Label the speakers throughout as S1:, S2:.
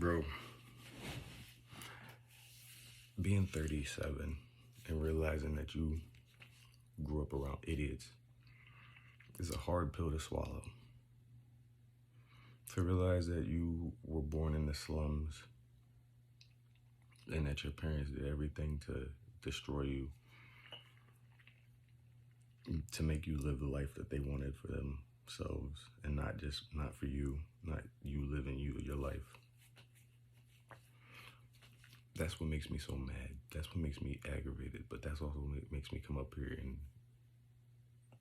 S1: Bro, being 37 and realizing that you grew up around idiots is a hard pill to swallow. To realize that you were born in the slums and that your parents did everything to destroy you, to make you live the life that they wanted for themselves and not for you, not you living your life. That's what makes me so mad. That's what makes me aggravated. But that's also what makes me come up here and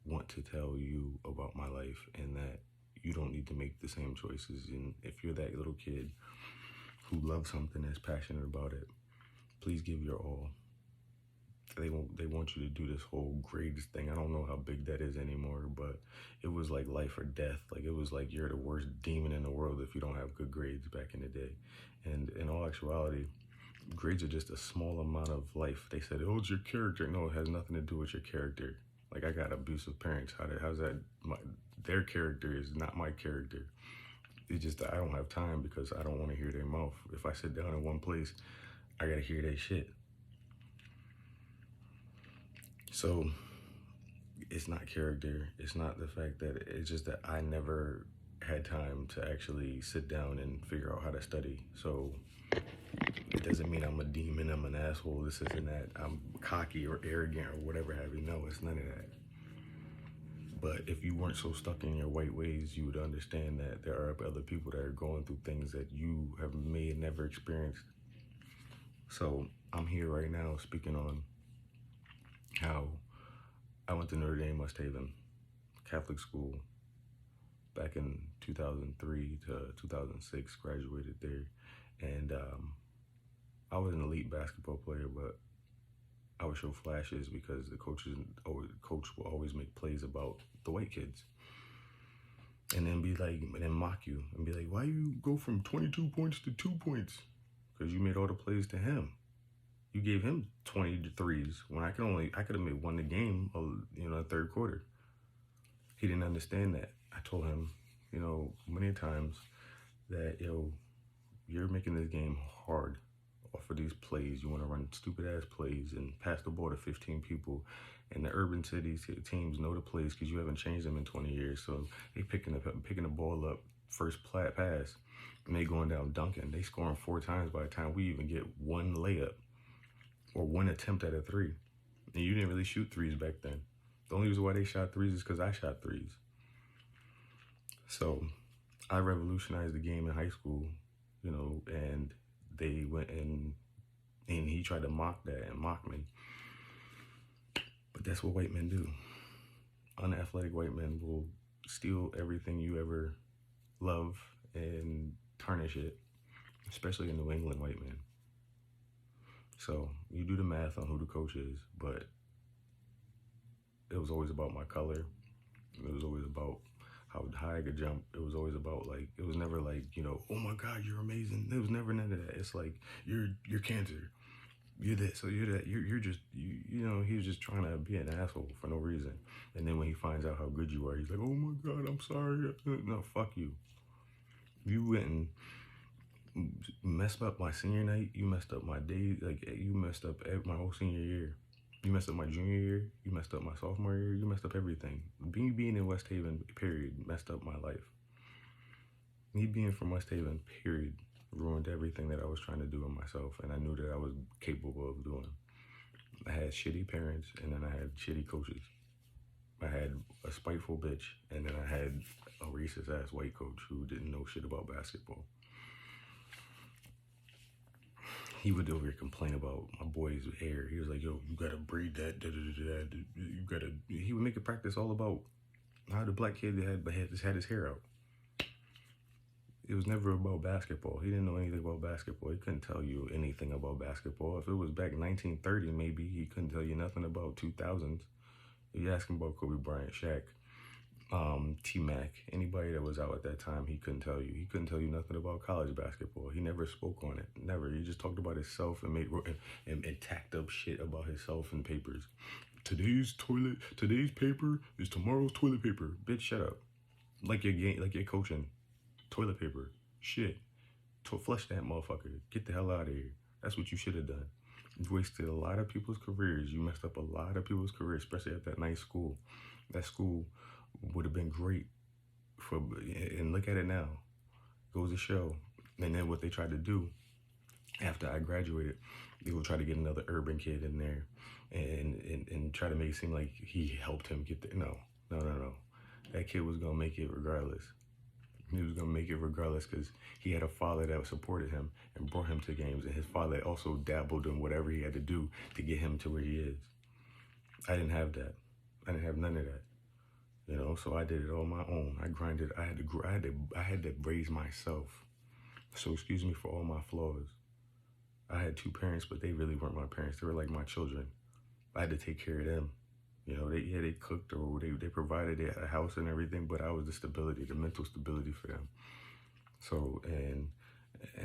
S1: want to tell you about my life and that you don't need to make the same choices. And if you're that little kid who loves something and is passionate about it, please give your all. They want you to do this whole grades thing. I don't know how big that is anymore, but it was like life or death. Like it was like you're the worst demon in the world if you don't have good grades back in the day. And in all actuality, grades are just a small amount of life. They said, oh, it's your character. No, it has nothing to do with your character. Like I got abusive parents. How's that? Their character is not my character. It's just that I don't have time because I don't want to hear their mouth. If I sit down in one place, I got to hear their shit. So it's not character. It's not the fact that it's just that I never had time to actually sit down and figure out how to study. So it doesn't mean I'm a demon, I'm an asshole, this isn't that, I'm cocky or arrogant or whatever have you. No, it's none of that. But if you weren't so stuck in your white ways, you would understand that there are other people that are going through things that you may have never experienced. So I'm here right now speaking on how I went to Notre Dame, West Haven, Catholic school, back in 2003 to 2006, graduated there. And I was an elite basketball player, but I would show flashes because the coach will always make plays about the white kids. And then mock you and be like, why you go from 22 points to 2 points? Because you made all the plays to him. You gave him 20 threes when I could have won the game, the third quarter. He didn't understand that. I told him, many times that, you're making this game hard off of these plays. You want to run stupid ass plays and pass the ball to 15 people. And the urban cities teams know the plays because you haven't changed them in 20 years. So they picking the ball up first pass and they going down dunking. They scoring 4 times by the time we even get one layup or one attempt at a three. And you didn't really shoot threes back then. The only reason why they shot threes is because I shot threes. So I revolutionized the game in high school, and they went and he tried to mock that and mock me. But that's what white men do. Unathletic white men will steal everything you ever love and tarnish it, especially a New England white man. So you do the math on who the coach is, but it was always about my color. It was always about how high I could jump. It was always about it was never oh my God, you're amazing. It was never none of that. It's like, you're cancer. You're this, so you're that. You're just, he was just trying to be an asshole for no reason. And then when he finds out how good you are, he's like, oh my God, I'm sorry. No, fuck you. You went and messed up my senior night. You messed up my day. You messed up my whole senior year. You messed up my junior year. You messed up my sophomore year. You messed up everything. Being in West Haven, period, messed up my life. Me being from West Haven, period, ruined everything that I was trying to do in myself, and I knew that I was capable of doing. I had shitty parents, and then I had shitty coaches. I had a spiteful bitch, and then I had a racist ass white coach who didn't know shit about basketball. He would over here complain about my boy's hair. He was like, yo, you gotta braid that, he would make a practice all about how the black kid had his hair out. It was never about basketball. He didn't know anything about basketball. He couldn't tell you anything about basketball. If it was back in 1930, maybe he couldn't tell you nothing about 2000s. You ask him about Kobe Bryant, Shaq, T-Mac, anybody that was out at that time, he couldn't tell you. He couldn't tell you nothing about college basketball. He never spoke on it. Never. He just talked about himself and tacked up shit about himself in papers. Today's paper is tomorrow's toilet paper. Bitch, shut up. Like you're coaching. Toilet paper. Shit. to flush that motherfucker. Get the hell out of here. That's what you should have done. You wasted a lot of people's careers. You messed up a lot of people's careers, especially at that nice school. That school would have been great for, and look at it now. Goes to show. And then what they tried to do after I graduated, they will try to get another urban kid in there and try to make it seem like he helped him get there. No. That kid was gonna make it regardless. He was gonna make it regardless because he had a father that supported him and brought him to games, and his father also dabbled in whatever he had to do to get him to where he is. I didn't have that. I didn't have none of that. You know, so I did it on my own. I grinded. I had to raise myself. So excuse me for all my flaws. I had two parents, but they really weren't my parents. They were like my children. I had to take care of them. You know, they cooked, or they provided a house and everything, but I was the stability, the mental stability for them. So, and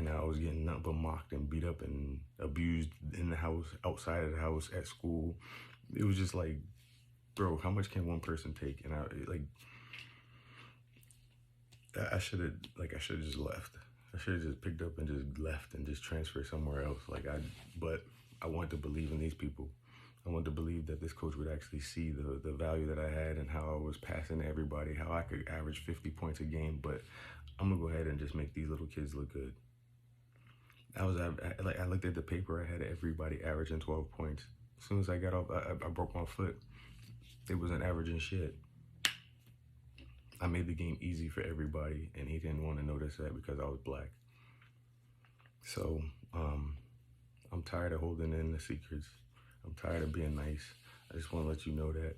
S1: I was getting nothing but mocked and beat up and abused in the house, outside of the house, at school. It was just like, bro, how much can one person take? And I should have just left. I should have just picked up and just left and just transferred somewhere else. But I wanted to believe in these people. I wanted to believe that this coach would actually see the value that I had and how I was passing to everybody, how I could average 50 points a game. But I'm gonna go ahead and just make these little kids look good. I looked at the paper. I had everybody averaging 12 points. As soon as I got off, I broke my foot. They wasn't averaging shit. I made the game easy for everybody, and he didn't want to notice that because I was black. So I'm tired of holding in the secrets. I'm tired of being nice. I just want to let you know that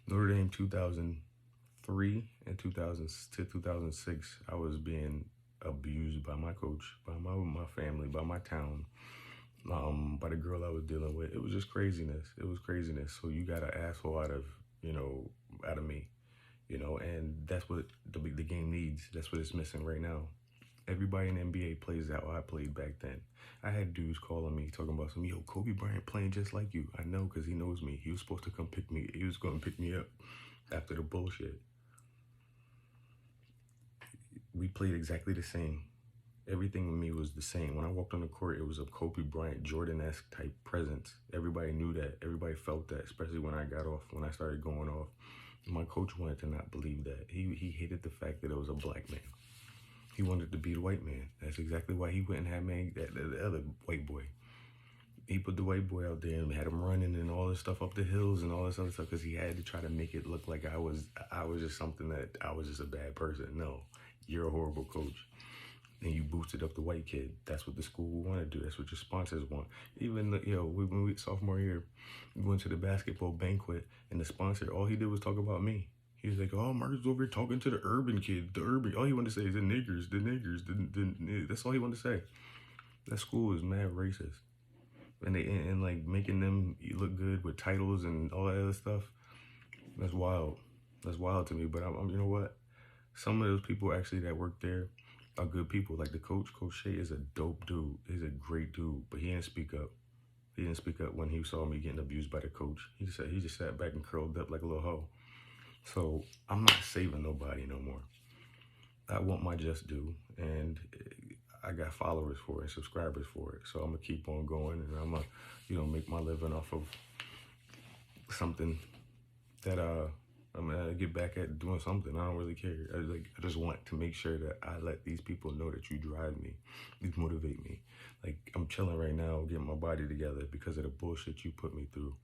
S1: Notre Dame 2003 and 2000 to 2006, I was being abused by my coach, by my family, by my town, by the girl I was dealing with. It was just craziness. It was craziness. So you got an asshole out of me, and that's what the game needs. That's what it's missing right now. Everybody in the NBA plays how I played back then. I had dudes calling me talking about Kobe Bryant playing just like you. I know, because he knows me. He was supposed to come pick me. He was going to pick me up after the bullshit. We played exactly the same. Everything with me was the same. When I walked on the court, it was a Kobe Bryant, Jordan-esque type presence. Everybody knew that. Everybody felt that, especially when I got off, when I started going off. My coach wanted to not believe that. He hated the fact that it was a black man. He wanted to be the white man. That's exactly why he went and had the other white boy. He put the white boy out there and had him running and all this stuff up the hills and all this other stuff because he had to try to make it look like I was just something, that I was just a bad person. No, you're a horrible coach. And you boosted up the white kid. That's what the school want to do. That's what your sponsors want. Even when we sophomore year, we went to the basketball banquet, and the sponsor, all he did was talk about me. He was like, "Oh, Marcus over here talking to the urban kid. The urban." All he wanted to say is the niggers. That's all he wanted to say. That school is mad racist, and like making them look good with titles and all that other stuff. That's wild. That's wild to me. But you know what? Some of those people actually that work there are good people. Like the coach. Coach Shea is a dope dude. He's a great dude. But he didn't speak up. He didn't speak up when he saw me getting abused by the coach. He just sat back and curled up like a little hoe. So I'm not saving nobody no more. I want my just due, and I got followers for it, subscribers for it. So I'm gonna keep on going, and I'm gonna, make my living off of something that I'm gonna get back at doing something. I don't really care. I just want to make sure that I let these people know that you drive me, you motivate me. Like I'm chilling right now, getting my body together because of the bullshit you put me through.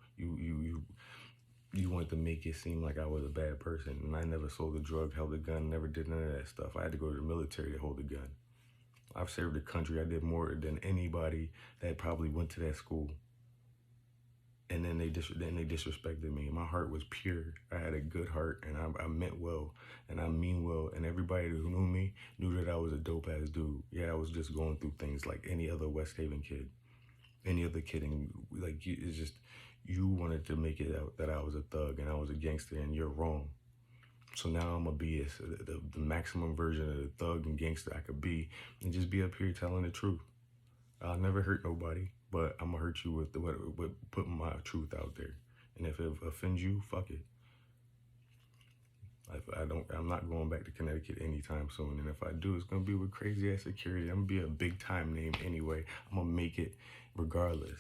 S1: You wanted to make it seem like I was a bad person, and I never sold a drug, held a gun, never did none of that stuff. I had to go to the military to hold a gun. I've served the country. I did more than anybody that probably went to that school. And then they disrespected me. My heart was pure. I had a good heart, and I meant well, and I mean well. And everybody who knew me knew that I was a dope ass dude. Yeah, I was just going through things like any other West Haven kid, any other kid, and it's just. You wanted to make it out that I was a thug and I was a gangster, and you're wrong. So now I'm going to be the maximum version of the thug and gangster I could be, and just be up here telling the truth. I'll never hurt nobody, but I'm going to hurt you with putting my truth out there. And if it offends you, fuck it. I'm not going back to Connecticut anytime soon. And if I do, it's gonna be with crazy ass security. I'm gonna be a big time name anyway. I'm gonna make it regardless.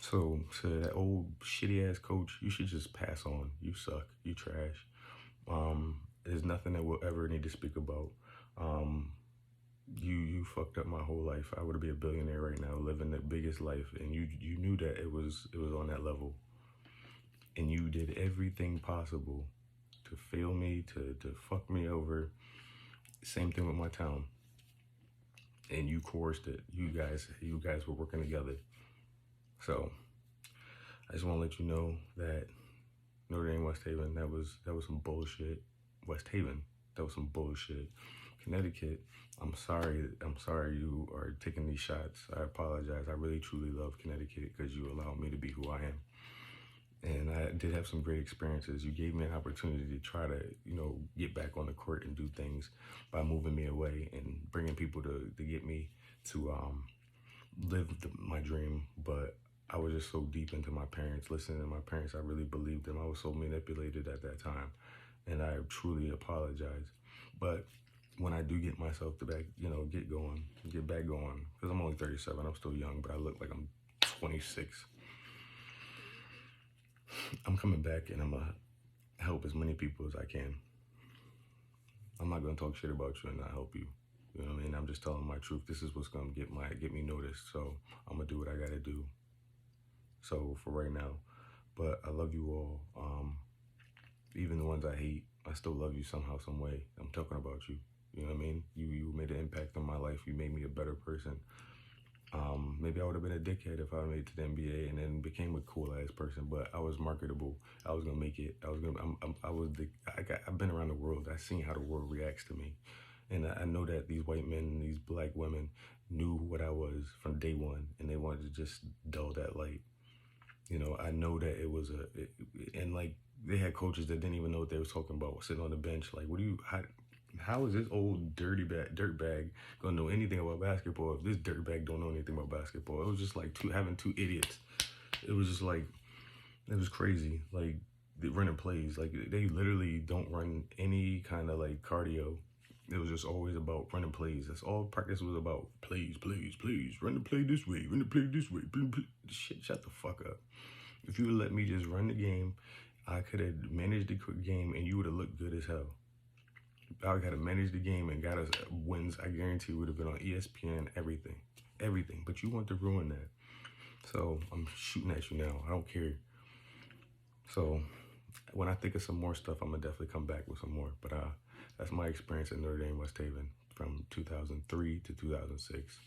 S1: So to that old shitty ass coach, you should just pass on. You suck. You trash. There's nothing that we'll ever need to speak about. Um, you fucked up my whole life. I would be a billionaire right now, living the biggest life, and you knew that it was on that level, and you did everything possible to fail me, to fuck me over. Same thing with my town, and you coerced it. You guys were working together. So I just want to let you know that Notre Dame, West Haven, that was some bullshit. West Haven, that was some bullshit. Connecticut, I'm sorry you are taking these shots. I apologize. I really truly love Connecticut because you allowed me to be who I am. And I did have some great experiences. You gave me an opportunity to try to, get back on the court and do things by moving me away and bringing people to get me to live my dream. But I was just so deep into my parents, listening to my parents. I really believed them. I was so manipulated at that time. And I truly apologize. But when I do get myself to back, get back going, because I'm only 37, I'm still young, but I look like I'm 26. I'm coming back and I'm gonna help as many people as I can. I'm not gonna talk shit about you and not help you. You know what I mean? I'm just telling my truth. This is what's gonna get me noticed. So I'm gonna do what I gotta do. So for right now, but I love you all. Even the ones I hate, I still love you somehow, some way. I'm talking about you. You know what I mean? You made an impact on my life. You made me a better person. Maybe I would have been a dickhead if I made it to the NBA and then became a cool ass person. But I was marketable. I was gonna make it. I've been around the world. I've seen how the world reacts to me, and I know that these white men and these black women knew what I was from day one, and they wanted to just dull that light. I know that it was and like they had coaches that didn't even know what they was talking about, sitting on the bench. Like, how is this old dirt bag gonna know anything about basketball if this dirt bag don't know anything about basketball? It was just like having two idiots. It was just like, it was crazy. Like, they running plays. Like, they literally don't run any kind of like cardio. It was just always about running plays. That's all practice was about. Plays. Run the play this way. Run the play this way. Shit, shut the fuck up. If you would let me just run the game, I could have managed the game and you would have looked good as hell. I got to manage the game and got us wins. I guarantee would have been on ESPN, everything. But you want to ruin that. So I'm shooting at you now. I don't care. So when I think of some more stuff, I'm going to definitely come back with some more. But that's my experience at Notre Dame, West Haven from 2003 to 2006.